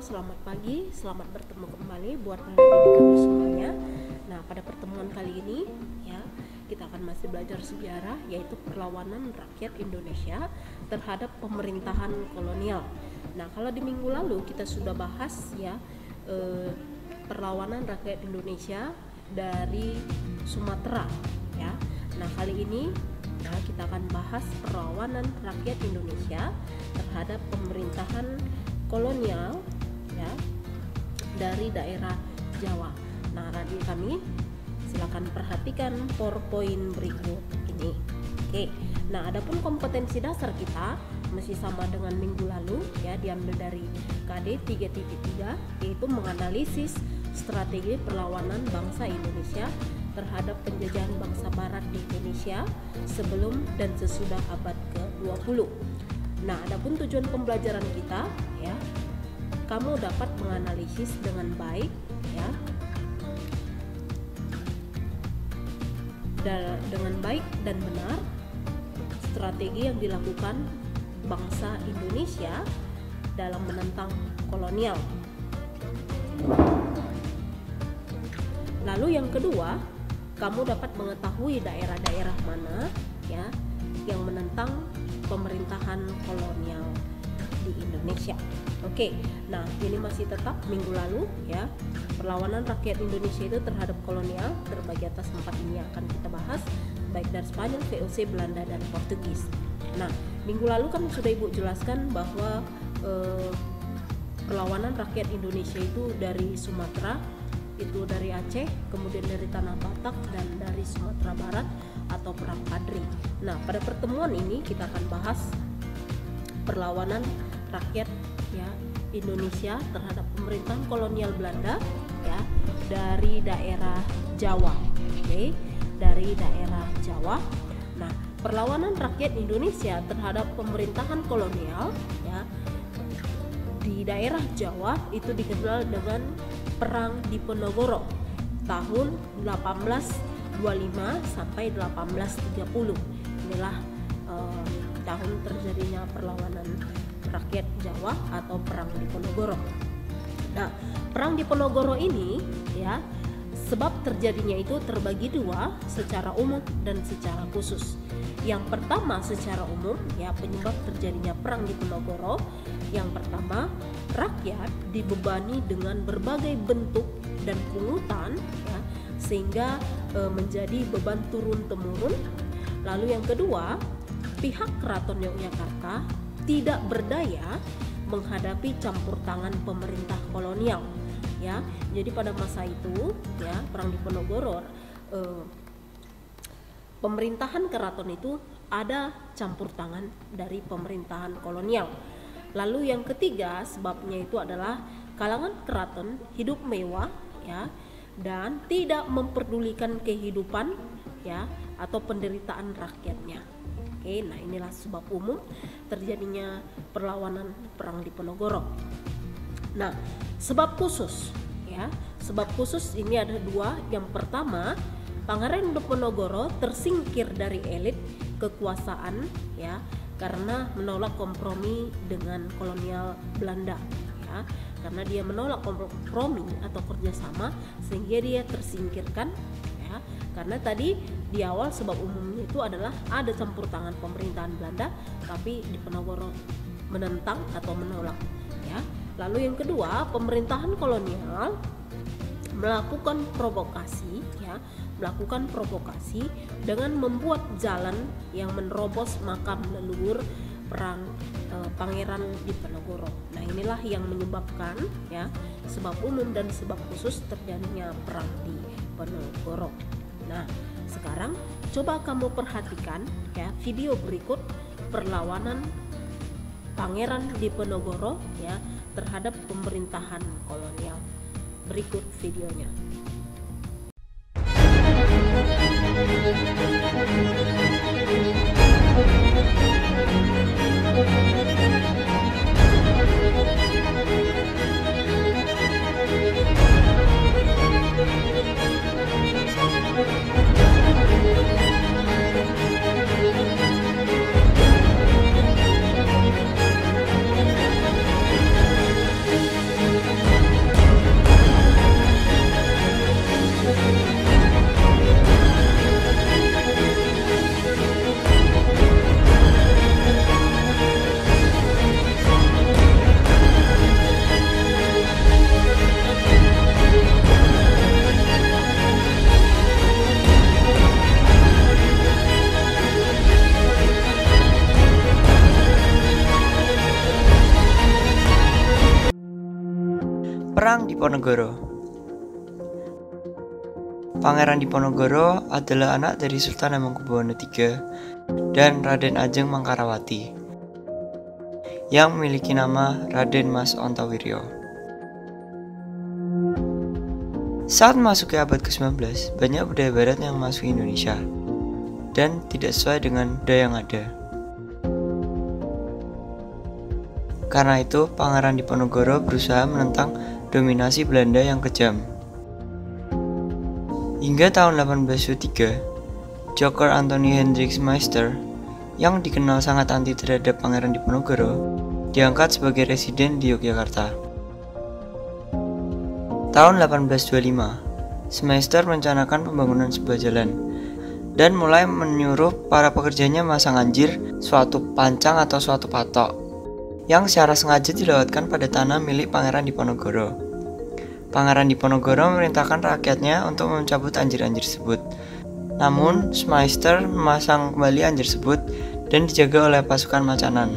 selamat pagi, selamat bertemu kembali buat para didik kami semuanya. Nah, pada pertemuan kali ini ya, kita akan masih belajar sejarah, yaitu perlawanan rakyat Indonesia terhadap pemerintahan kolonial. Nah, kalau di minggu lalu kita sudah bahas ya perlawanan rakyat Indonesia dari Sumatera ya. Nah, kali ini kita akan bahas perlawanan rakyat Indonesia terhadap pemerintahan kolonial ya dari daerah Jawa. Nah, adik kami silakan perhatikan PowerPoint berikut ini. Oke. Nah, adapun kompetensi dasar kita masih sama dengan minggu lalu ya, diambil dari KD 3.3, yaitu menganalisis strategi perlawanan bangsa Indonesia terhadap penjajahan bangsa barat di Indonesia sebelum dan sesudah abad ke-20. Nah, adapun tujuan pembelajaran kita ya, kamu dapat menganalisis dengan baik ya, dengan baik dan benar strategi yang dilakukan bangsa Indonesia dalam menentang kolonial. Lalu yang kedua, kamu dapat mengetahui daerah-daerah mana ya yang menentang pemerintahan kolonial di Indonesia. Oke, nah ini masih tetap minggu lalu ya, perlawanan rakyat Indonesia itu terhadap kolonial terbagi atas 4 ini yang akan kita bahas, baik dari Spanyol, VOC, Belanda, dan Portugis. Nah, minggu lalu kan sudah Ibu jelaskan bahwa perlawanan rakyat Indonesia itu dari Sumatera, itu dari Aceh, kemudian dari Tanah Batak, dan dari Sumatera Barat atau Perang Padri. Nah, pada pertemuan ini kita akan bahas perlawanan rakyat ya Indonesia terhadap pemerintahan kolonial Belanda ya dari daerah Jawa. Oke, dari daerah Jawa. Nah, perlawanan rakyat Indonesia terhadap pemerintahan kolonial ya di daerah Jawa itu dikenal dengan Perang Diponegoro tahun 1825 sampai 1830. Inilah tahun terjadinya perlawanan rakyat Jawa atau Perang Diponegoro. Nah, Perang Diponegoro ini ya, sebab terjadinya itu terbagi dua, secara umum dan secara khusus. Yang pertama secara umum ya, penyebab terjadinya Perang Diponegoro, yang pertama, rakyat dibebani dengan berbagai bentuk dan pungutan ya, sehingga menjadi beban turun temurun. Lalu yang kedua, pihak Keraton Yogyakarta tidak berdaya menghadapi campur tangan pemerintah kolonial ya. Jadi pada masa itu ya, Perang Diponegoro, pemerintahan keraton itu ada campur tangan dari pemerintahan kolonial. Lalu yang ketiga, sebabnya itu adalah kalangan keraton hidup mewah ya dan tidak memperdulikan kehidupan ya atau penderitaan rakyatnya. Oke, nah inilah sebab umum terjadinya perlawanan Perang Diponegoro. Nah, sebab khusus ya, sebab khusus ini ada dua. Yang pertama, Pangeran Diponegoro tersingkir dari elit kekuasaan ya karena menolak kompromi dengan kolonial Belanda ya, karena dia menolak kompromi atau kerjasama sehingga dia tersingkirkan ya, karena tadi di awal sebab umumnya itu adalah ada campur tangan pemerintahan Belanda, tapi Diponegoro menentang atau menolak ya. Lalu yang kedua, pemerintahan kolonial melakukan provokasi dengan membuat jalan yang menerobos makam leluhur Pangeran Diponegoro. Nah, inilah yang menyebabkan ya sebab umum dan sebab khusus terjadinya Perang Diponegoro. Nah, sekarang coba kamu perhatikan ya video berikut perlawanan Pangeran Diponegoro ya terhadap pemerintahan kolonial. Berikut videonya. Perang Diponegoro. Pangeran Diponegoro adalah anak dari Sultan Hamengkubuwono III dan Raden Ajeng Mangkarawati yang memiliki nama Raden Mas Ontowiryo. Saat memasuki abad ke-19, banyak budaya barat yang masuk Indonesia dan tidak sesuai dengan budaya yang ada. Karena itu, Pangeran Diponegoro berusaha menentang dominasi Belanda yang kejam. Hingga tahun 1823, Joker Anthony Hendrik Meister yang dikenal sangat anti terhadap Pangeran Diponegoro diangkat sebagai residen di Yogyakarta. Tahun 1825, Meister merencanakan pembangunan sebuah jalan dan mulai menyuruh para pekerjanya masang anjir, suatu pancang atau suatu patok yang secara sengaja dilewatkan pada tanah milik Pangeran Diponegoro. Pangeran Diponegoro memerintahkan rakyatnya untuk mencabut anjir-anjir tersebut. Namun, Meister memasang kembali anjir tersebut dan dijaga oleh pasukan Macanan.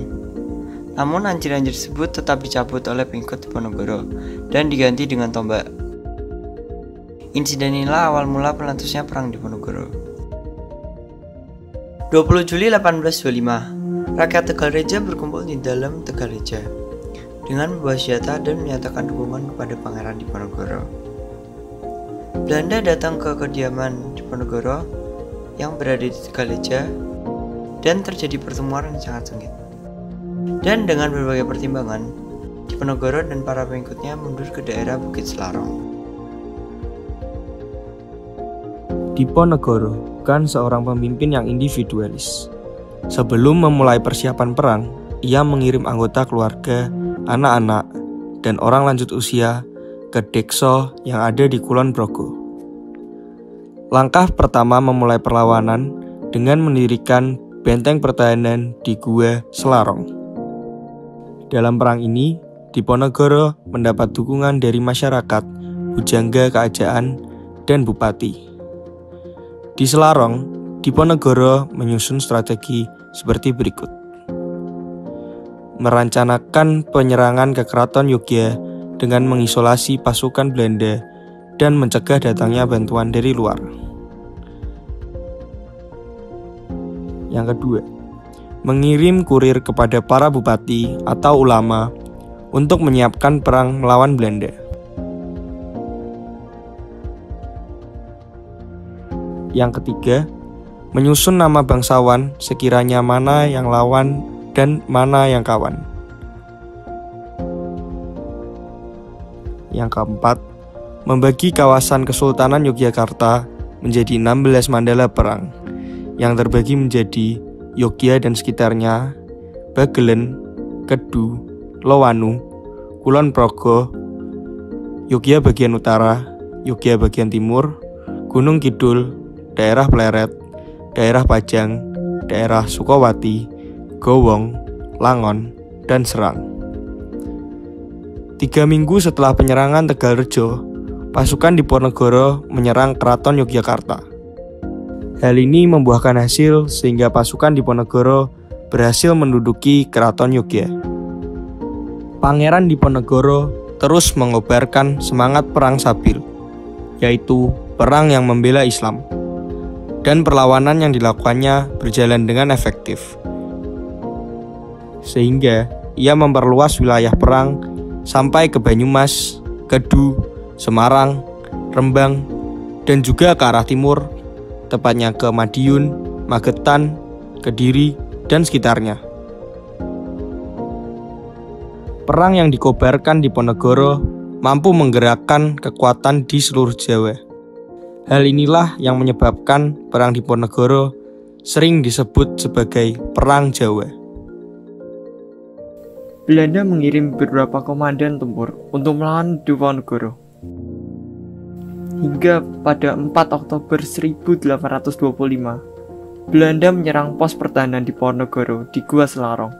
Namun, anjir-anjir tersebut tetap dicabut oleh pengikut Diponegoro dan diganti dengan tombak. Insiden inilah awal mula peletusnya Perang Diponegoro. 20 Juli 1825, rakyat Tegalreja berkumpul di dalam Tegalreja dengan membawa senjata dan menyatakan dukungan kepada Pangeran Diponegoro. Belanda datang ke kediaman Diponegoro yang berada di Tegalreja dan terjadi pertemuan yang sangat sengit. Dan dengan berbagai pertimbangan, Diponegoro dan para pengikutnya mundur ke daerah Bukit Selarong. Diponegoro bukan seorang pemimpin yang individualis. Sebelum memulai persiapan perang, ia mengirim anggota keluarga, anak-anak, dan orang lanjut usia ke Dekso yang ada di Kulon Progo. Langkah pertama memulai perlawanan dengan mendirikan benteng pertahanan di Gua Selarong. Dalam perang ini, Diponegoro mendapat dukungan dari masyarakat, pujangga kerajaan, dan bupati. Di Selarong, Diponegoro menyusun strategi seperti berikut. Merencanakan penyerangan ke Keraton Yogya dengan mengisolasi pasukan Belanda dan mencegah datangnya bantuan dari luar. Yang kedua, mengirim kurir kepada para bupati atau ulama untuk menyiapkan perang melawan Belanda. Yang ketiga, menyusun nama bangsawan sekiranya mana yang lawan dan mana yang kawan. Yang keempat, membagi kawasan Kesultanan Yogyakarta menjadi 16 mandala perang yang terbagi menjadi Yogya dan sekitarnya, Bagelen, Kedu, Lowanu, Kulon Progo, Yogya bagian utara, Yogya bagian timur, Gunung Kidul, daerah Pleret, daerah Pajang, daerah Sukowati, Gowong, Langon, dan Serang. 3 minggu setelah penyerangan Tegalrejo, pasukan Diponegoro menyerang Keraton Yogyakarta. Hal ini membuahkan hasil sehingga pasukan Diponegoro berhasil menduduki Keraton Yogya. Pangeran Diponegoro terus mengobarkan semangat perang Sabil, yaitu perang yang membela Islam. Dan perlawanan yang dilakukannya berjalan dengan efektif. Sehingga ia memperluas wilayah perang sampai ke Banyumas, Kedu, Semarang, Rembang, dan juga ke arah timur, tepatnya ke Madiun, Magetan, Kediri, dan sekitarnya. Perang yang dikobarkan Diponegoro mampu menggerakkan kekuatan di seluruh Jawa. Hal inilah yang menyebabkan Perang Diponegoro sering disebut sebagai Perang Jawa. Belanda mengirim beberapa komandan tempur untuk melawan Diponegoro. Hingga pada 4 Oktober 1825, Belanda menyerang pos pertahanan Diponegoro di Gua Selarong.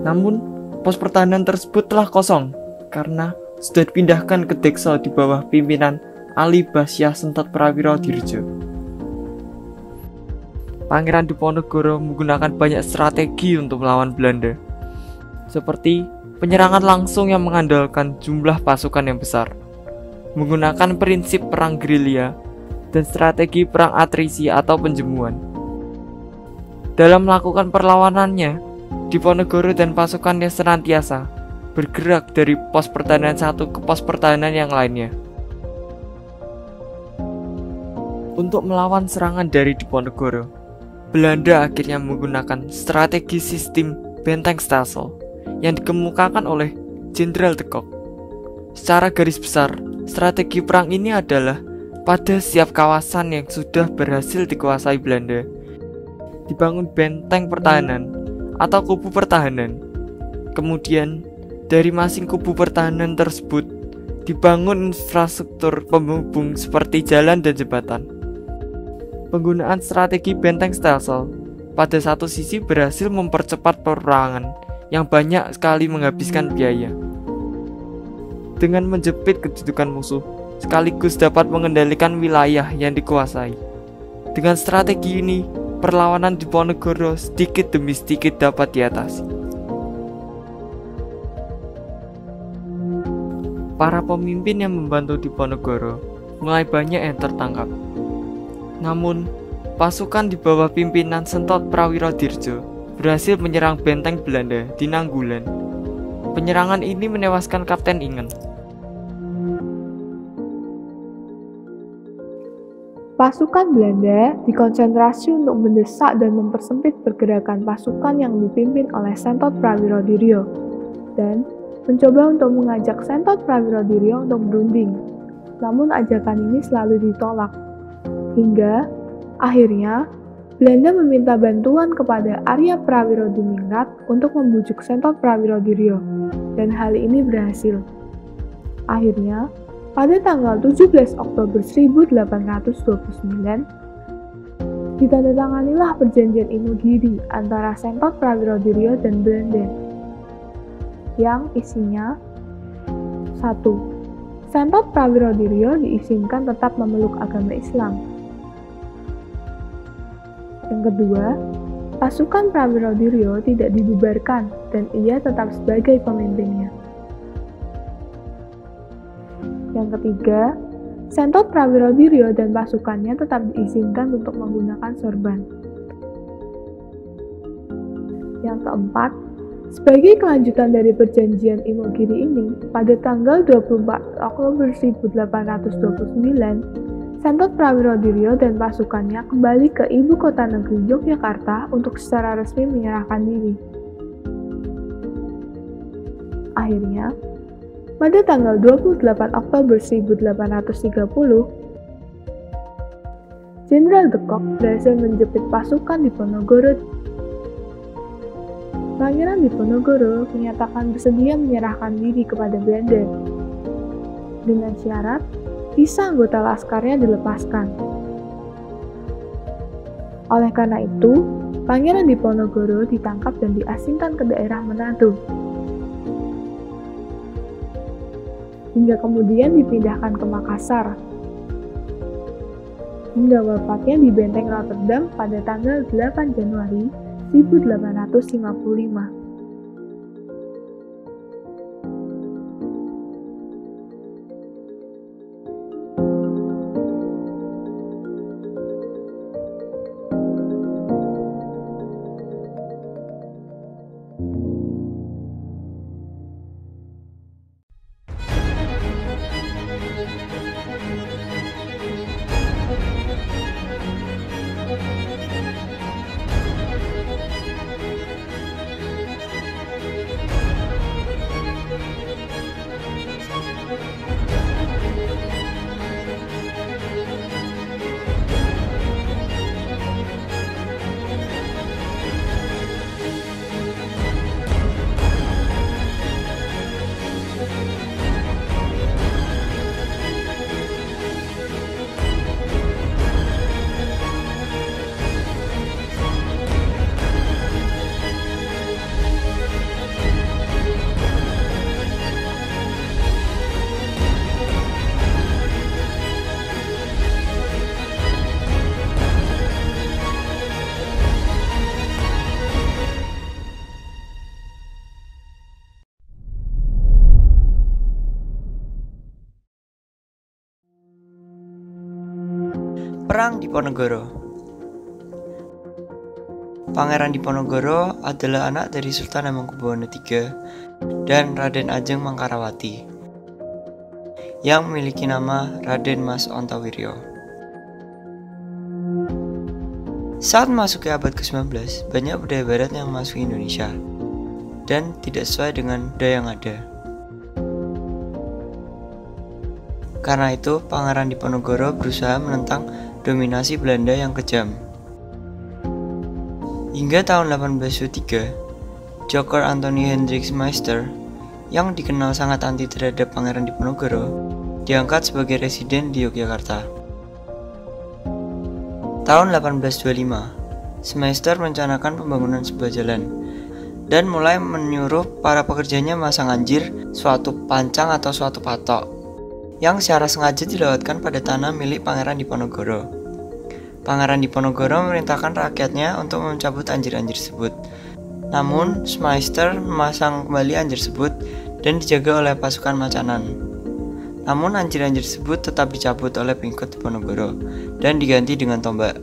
Namun, pos pertahanan tersebut telah kosong karena sudah dipindahkan ke Dekso di bawah pimpinan Ali Basyah Sentot Prawiro Dirjo. Pangeran Diponegoro menggunakan banyak strategi untuk melawan Belanda, seperti penyerangan langsung yang mengandalkan jumlah pasukan yang besar, menggunakan prinsip perang gerilya dan strategi perang atrisi atau penjemuan. Dalam melakukan perlawanannya, Diponegoro dan pasukannya senantiasa bergerak dari pos pertahanan satu ke pos pertahanan yang lainnya. Untuk melawan serangan dari Diponegoro, Belanda akhirnya menggunakan strategi sistem benteng stelsel yang dikemukakan oleh Jenderal de Kock. Secara garis besar, strategi perang ini adalah pada setiap kawasan yang sudah berhasil dikuasai Belanda, dibangun benteng pertahanan atau kubu pertahanan. Kemudian, dari masing kubu pertahanan tersebut dibangun infrastruktur penghubung seperti jalan dan jembatan. Penggunaan strategi benteng stelsel pada satu sisi berhasil mempercepat peperangan yang banyak sekali menghabiskan biaya. Dengan menjepit kedudukan musuh, sekaligus dapat mengendalikan wilayah yang dikuasai. Dengan strategi ini, perlawanan Diponegoro sedikit demi sedikit dapat diatasi. Para pemimpin yang membantu Diponegoro mulai banyak yang tertangkap. Namun, pasukan di bawah pimpinan Sentot Prawirodirjo berhasil menyerang benteng Belanda di Nanggulan. Penyerangan ini menewaskan Kapten Ingen. Pasukan Belanda dikonsentrasi untuk mendesak dan mempersempit pergerakan pasukan yang dipimpin oleh Sentot Prawirodirjo dan mencoba untuk mengajak Sentot Prawirodirjo untuk berunding. Namun ajakan ini selalu ditolak. Hingga akhirnya Belanda meminta bantuan kepada Arya Prawirodiningrat untuk membujuk Sentot Prawirodirjo, dan hal ini berhasil. Akhirnya, pada tanggal 17 Oktober 1829, ditandatanganilah perjanjian Imogiri antara Sentot Prawirodirjo dan Belanda, yang isinya 1. Sentot Prawirodirjo diizinkan tetap memeluk agama Islam. Yang kedua, pasukan Prawirodirjo tidak dibubarkan dan ia tetap sebagai pemimpinnya. Yang ketiga, Sentot Prawirodirjo dan pasukannya tetap diizinkan untuk menggunakan sorban. Yang keempat, sebagai kelanjutan dari perjanjian Imogiri ini, pada tanggal 24 Oktober 1829, Sentot Prawirodirjo dan pasukannya kembali ke ibu kota negeri Yogyakarta untuk secara resmi menyerahkan diri. Akhirnya, pada tanggal 28 Oktober 1830, Jenderal de Kock berhasil menjepit pasukan Diponegoro. Pangeran Diponegoro menyatakan bersedia menyerahkan diri kepada Belanda dengan syarat sisa anggota laskarnya dilepaskan. Oleh karena itu, Pangeran Diponegoro ditangkap dan diasingkan ke daerah Manado, hingga kemudian dipindahkan ke Makassar, hingga wafatnya di Benteng Rotterdam pada tanggal 8 Januari 1855. Perang Diponegoro. Pangeran Diponegoro adalah anak dari Sultan Hamengkubuwono III dan Raden Ajeng Mangkarawati yang memiliki nama Raden Mas Ontowiryo. Saat memasuki abad ke-19, banyak budaya barat yang masuk Indonesia dan tidak sesuai dengan budaya yang ada. Karena itu, Pangeran Diponegoro berusaha menentang dominasi Belanda yang kejam. Hingga tahun 1823, Joker Anthony Hendrik Meister yang dikenal sangat anti terhadap Pangeran Diponegoro diangkat sebagai residen di Yogyakarta. Tahun 1825, Meister merencanakan pembangunan sebuah jalan dan mulai menyuruh para pekerjanya memasang anjir, suatu pancang atau suatu patok yang secara sengaja dilewatkan pada tanah milik Pangeran Diponegoro. Pangeran Diponegoro memerintahkan rakyatnya untuk mencabut anjir-anjir tersebut. Namun, Meister memasang kembali anjir tersebut dan dijaga oleh pasukan Macanan. Namun, anjir-anjir tersebut tetap dicabut oleh pengikut Diponegoro dan diganti dengan tombak.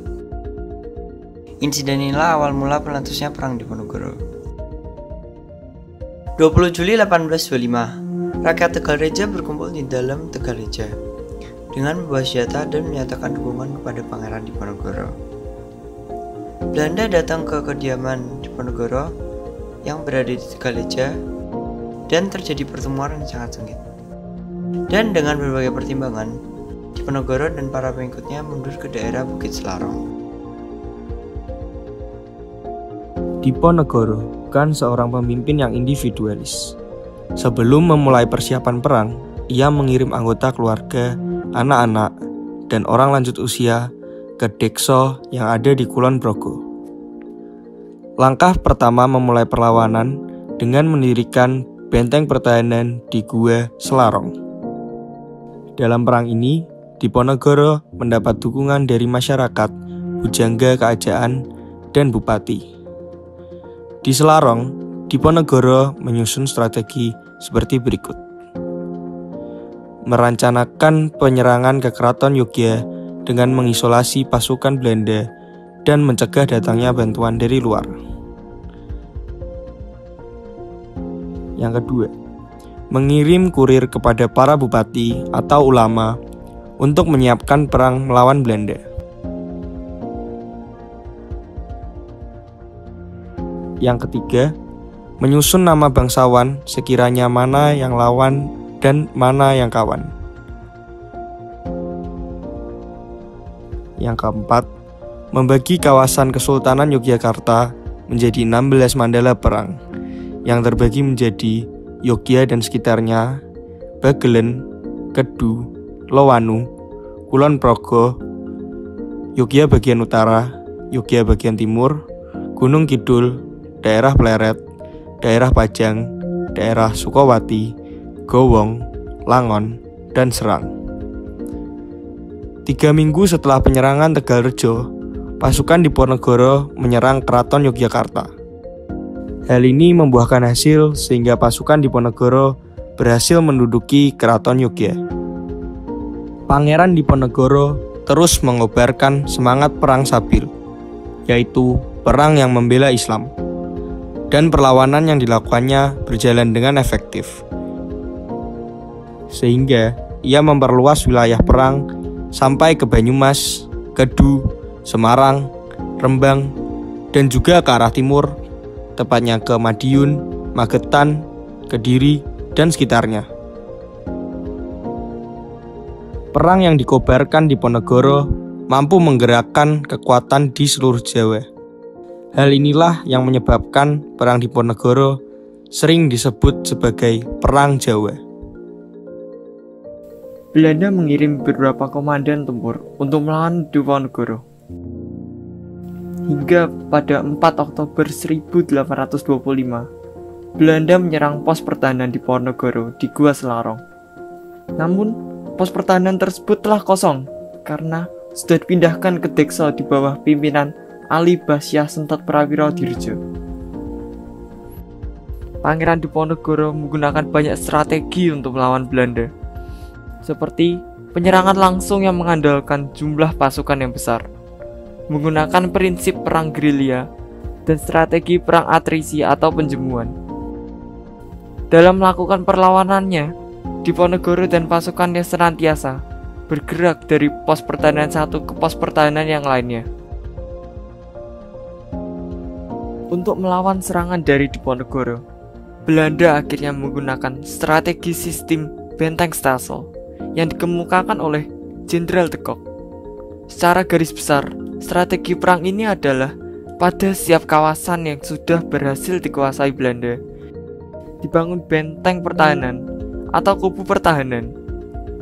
Insiden inilah awal mula peletusnya Perang Diponegoro. 20 Juli 1825, rakyat Tegalreja berkumpul di dalam Tegalreja dengan membawa senjata dan menyatakan dukungan kepada Pangeran Diponegoro. Belanda datang ke kediaman Diponegoro yang berada di Tegalreja dan terjadi pertemuan yang sangat sengit. Dan dengan berbagai pertimbangan, Diponegoro dan para pengikutnya mundur ke daerah Bukit Selarong. Diponegoro bukan seorang pemimpin yang individualis. Sebelum memulai persiapan perang, ia mengirim anggota keluarga, anak-anak, dan orang lanjut usia ke Dekso yang ada di Kulon Progo. Langkah pertama memulai perlawanan dengan mendirikan benteng pertahanan di Gua Selarong. Dalam perang ini, Diponegoro mendapat dukungan dari masyarakat, Bujangga Kerajaan, dan Bupati. Di Selarong, Diponegoro menyusun strategi seperti berikut. Merencanakan penyerangan ke Keraton Yogya dengan mengisolasi pasukan Belanda dan mencegah datangnya bantuan dari luar. Yang kedua, mengirim kurir kepada para bupati atau ulama untuk menyiapkan perang melawan Belanda. Yang ketiga, menyusun nama bangsawan sekiranya mana yang lawan dan mana yang kawan. Yang keempat, membagi kawasan Kesultanan Yogyakarta menjadi 16 mandala perang yang terbagi menjadi Yogya dan sekitarnya, Bagelen, Kedu, Lowanu, Kulon Progo, Yogya bagian utara, Yogya bagian timur, Gunung Kidul, daerah Pleret, daerah Pajang, daerah Sukowati, Gowong, Langon, dan Serang. 3 minggu setelah penyerangan Tegalrejo, pasukan Diponegoro menyerang Keraton Yogyakarta. Hal ini membuahkan hasil sehingga pasukan Diponegoro berhasil menduduki Keraton Yogya. Pangeran Diponegoro terus mengobarkan semangat perang Sabil, yaitu perang yang membela Islam. Dan perlawanan yang dilakukannya berjalan dengan efektif. Sehingga ia memperluas wilayah perang sampai ke Banyumas, Kedu, Semarang, Rembang, dan juga ke arah timur, tepatnya ke Madiun, Magetan, Kediri, dan sekitarnya. Perang yang dikobarkan Diponegoro mampu menggerakkan kekuatan di seluruh Jawa. Hal inilah yang menyebabkan Perang Diponegoro sering disebut sebagai Perang Jawa. Belanda mengirim beberapa komandan tempur untuk melawan Diponegoro. Hingga pada 4 Oktober 1825, Belanda menyerang pos pertahanan Diponegoro di Gua Selarong. Namun, pos pertahanan tersebut telah kosong karena sudah dipindahkan ke Dekso di bawah pimpinan Ali Basyah Sentot Prawiro Dirjo. Pangeran Diponegoro menggunakan banyak strategi untuk melawan Belanda, seperti penyerangan langsung yang mengandalkan jumlah pasukan yang besar, menggunakan prinsip perang gerilya dan strategi perang atrisi atau penjemuan. Dalam melakukan perlawanannya, Diponegoro dan pasukannya senantiasa bergerak dari pos pertahanan satu ke pos pertahanan yang lainnya. Untuk melawan serangan dari Diponegoro, Belanda akhirnya menggunakan strategi sistem benteng stelsel yang dikemukakan oleh Jenderal de Kock. Secara garis besar, strategi perang ini adalah pada setiap kawasan yang sudah berhasil dikuasai Belanda, dibangun benteng pertahanan atau kubu pertahanan.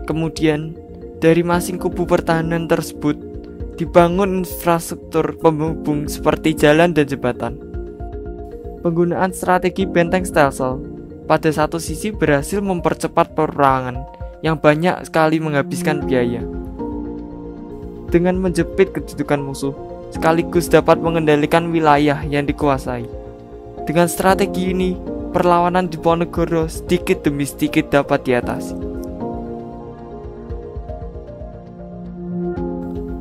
Kemudian, dari masing kubu pertahanan tersebut dibangun infrastruktur penghubung seperti jalan dan jembatan. Penggunaan strategi benteng stelsel pada satu sisi berhasil mempercepat peperangan yang banyak sekali menghabiskan biaya. Dengan menjepit kedudukan musuh, sekaligus dapat mengendalikan wilayah yang dikuasai. Dengan strategi ini, perlawanan Diponegoro sedikit demi sedikit dapat diatasi.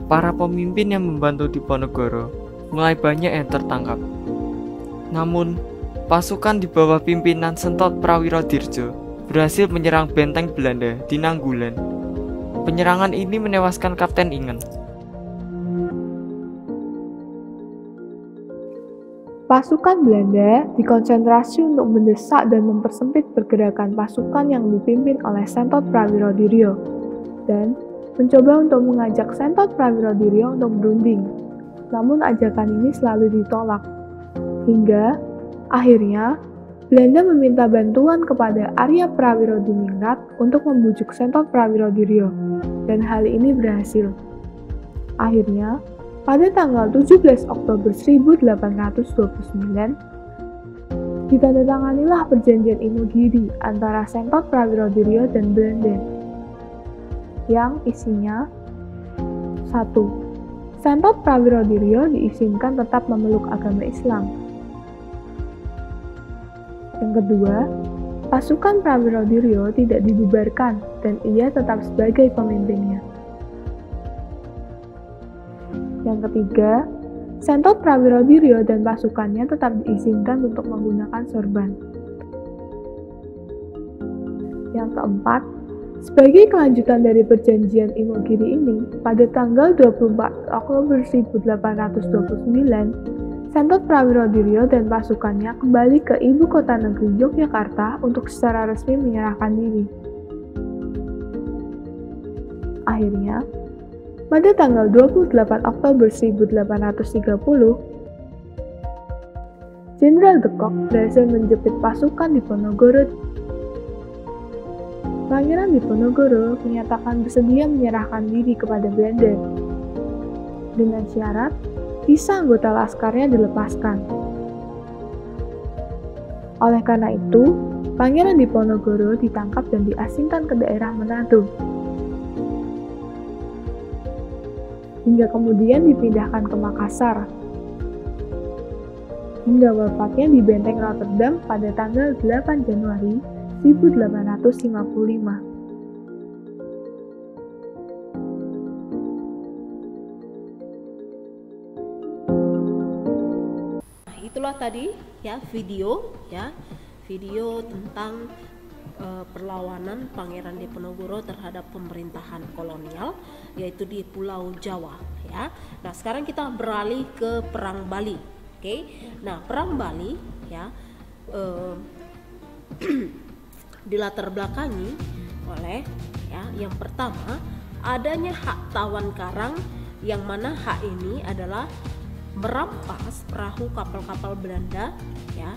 Para pemimpin yang membantu Diponegoro mulai banyak yang tertangkap. Namun, pasukan di bawah pimpinan Sentot Prawirodirjo berhasil menyerang benteng Belanda di Nanggulan. Penyerangan ini menewaskan Kapten Ingen. Pasukan Belanda dikonsentrasi untuk mendesak dan mempersempit pergerakan pasukan yang dipimpin oleh Sentot Prawirodirjo dan mencoba untuk mengajak Sentot Prawirodirjo untuk berunding. Namun ajakan ini selalu ditolak. Hingga akhirnya Belanda meminta bantuan kepada Arya Prawirodiningrat untuk membujuk Sentot Prawirodirjo, dan hal ini berhasil. Akhirnya, pada tanggal 17 Oktober 1829, ditandatanganilah perjanjian Imogiri antara Sentot Prawirodirjo dan Belanda, yang isinya 1. Sentot Prawirodirjo diizinkan tetap memeluk agama Islam. Yang kedua, pasukan Prawirodirjo tidak dibubarkan dan ia tetap sebagai pemimpinnya. Yang ketiga, Sentot Prawirodirjo dan pasukannya tetap diizinkan untuk menggunakan sorban. Yang keempat, sebagai kelanjutan dari perjanjian Imogiri ini, pada tanggal 24 Oktober 1829, Sentot Prawirodirjo dan pasukannya kembali ke ibu kota negeri Yogyakarta untuk secara resmi menyerahkan diri. Akhirnya, pada tanggal 28 Oktober 1830, Jenderal de Kock berhasil menjepit pasukan Diponegoro. Pangeran Diponegoro menyatakan bersedia menyerahkan diri kepada Belanda dengan syarat sisa anggota laskarnya dilepaskan. Oleh karena itu, Pangeran Diponegoro ditangkap dan diasingkan ke daerah Manado, hingga kemudian dipindahkan ke Makassar, hingga wafatnya di Benteng Rotterdam pada tanggal 8 Januari 1855. Itulah tadi video tentang perlawanan Pangeran Diponegoro terhadap pemerintahan kolonial, yaitu di Pulau Jawa ya. Nah, sekarang kita beralih ke Perang Bali. Oke. Nah, Perang Bali ya dilatar belakangi oleh yang pertama adanya hak tawan karang, yang mana hak ini adalah merampas perahu kapal-kapal Belanda ya.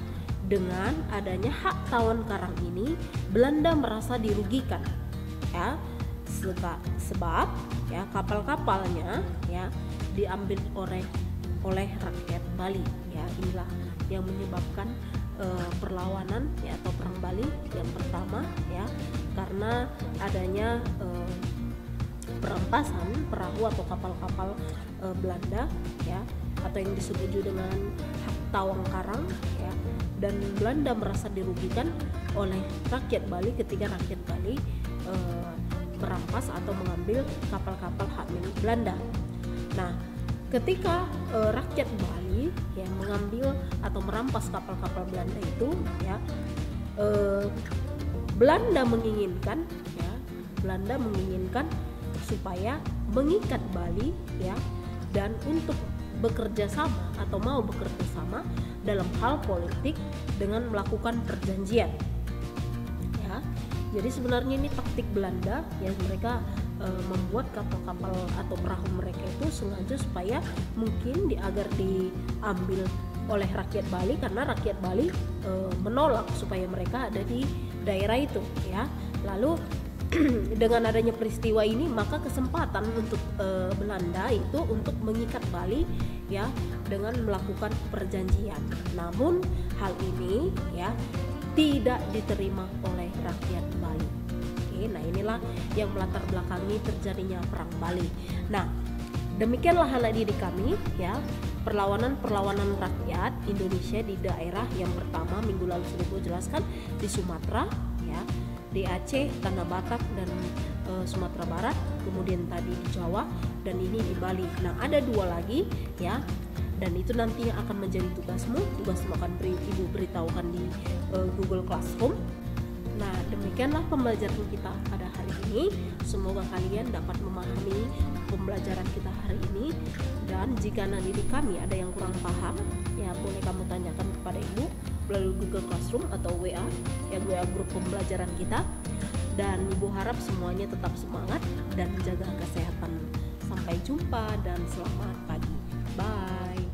Dengan adanya hak tawan karang ini, Belanda merasa dirugikan ya, sebab ya kapal-kapalnya ya diambil oleh rakyat Bali ya. Inilah yang menyebabkan perlawanan ya atau Perang Bali yang pertama ya, karena adanya perampasan perahu atau kapal-kapal Belanda ya, atau yang disebut juga dengan hak tawang karang ya, dan Belanda merasa dirugikan oleh rakyat Bali ketika rakyat Bali merampas atau mengambil kapal-kapal hak milik Belanda. Nah, ketika rakyat Bali yang mengambil atau merampas kapal-kapal Belanda itu, ya, Belanda menginginkan supaya mengikat Bali, ya, dan untuk bekerja sama atau mau bekerja sama dalam hal politik dengan melakukan perjanjian. Ya, jadi sebenarnya ini taktik Belanda yang mereka membuat kapal-kapal atau perahu mereka itu sengaja supaya mungkin agar diambil oleh rakyat Bali, karena rakyat Bali menolak supaya mereka ada di daerah itu, ya. Lalu dengan adanya peristiwa ini, maka kesempatan untuk Belanda itu untuk mengikat Bali, ya, dengan melakukan perjanjian. Namun hal ini, ya, tidak diterima oleh rakyat Bali. Oke, nah inilah yang melatar belakangi terjadinya perang Bali. Nah, demikianlah anak didik kami, ya, perlawanan rakyat Indonesia di daerah yang pertama minggu lalu sudah gue jelaskan di Sumatera, ya, di Aceh, Tanah Batak, dan Sumatera Barat, kemudian tadi di Jawa, dan ini di Bali. Nah, ada 2 lagi, ya, dan itu nanti akan menjadi tugasmu akan ibu beritahukan di Google Classroom. Nah, demikianlah pembelajaran kita pada hari ini. Semoga kalian dapat memahami pembelajaran kita hari ini, dan jika anak didik kami ada yang kurang paham, ya, boleh kamu tanyakan kepada ibu melalui Google Classroom atau WA, yang WA grup pembelajaran kita. Dan ibu harap semuanya tetap semangat dan menjaga kesehatan. Sampai jumpa dan selamat pagi. Bye.